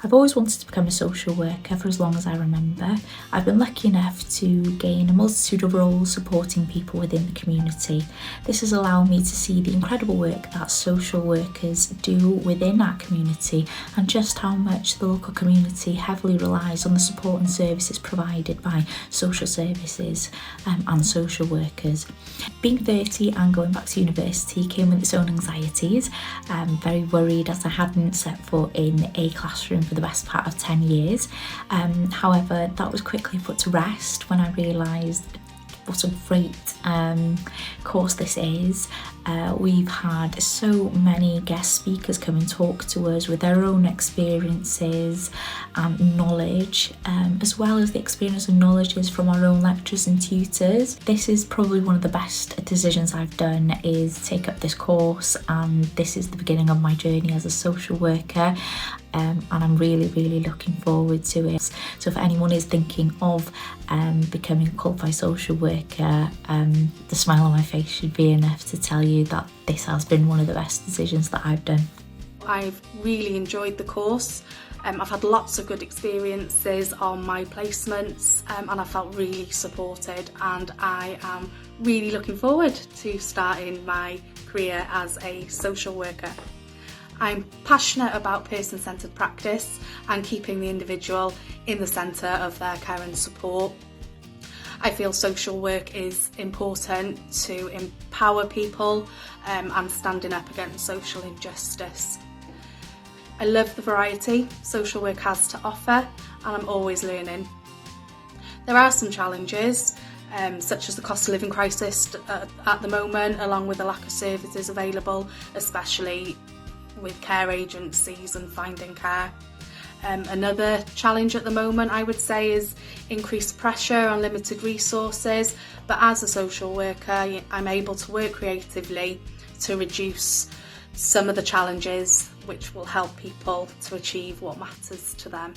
I've always wanted to become a social worker for as long as I remember. I've been lucky enough to gain a multitude of roles supporting people within the community. This has allowed me to see the incredible work that social workers do within our community and just how much the local community heavily relies on the support and services provided by social services and social workers. Being 30 and going back to university came with its own anxieties. I'm very worried as I hadn't set foot in a classroom for the best part of 10 years. However, that was quickly put to rest when I realised what a great course this is. We've had so many guest speakers come and talk to us with their own experiences and knowledge, as well as the experience and knowledges from our own lecturers and tutors. This is probably one of the best decisions I've done, is take up this course, and this is the beginning of my journey as a social worker. And I'm really looking forward to it. So if anyone is thinking of becoming a qualified social worker, the smile on my face should be enough to tell you that this has been one of the best decisions that I've done. I've really enjoyed the course. I've had lots of good experiences on my placements, and I felt really supported, and I am really looking forward to starting my career as a social worker. I'm passionate about person-centred practice and keeping the individual in the centre of their care and support. I feel social work is important to empower people and standing up against social injustice. I love the variety social work has to offer, and I'm always learning. There are some challenges, such as the cost of living crisis at the moment, along with the lack of services available, especially with care agencies and finding care. Another challenge at the moment, I would say, is increased pressure on limited resources, but as a social worker I'm able to work creatively to reduce some of the challenges, which will help people to achieve what matters to them.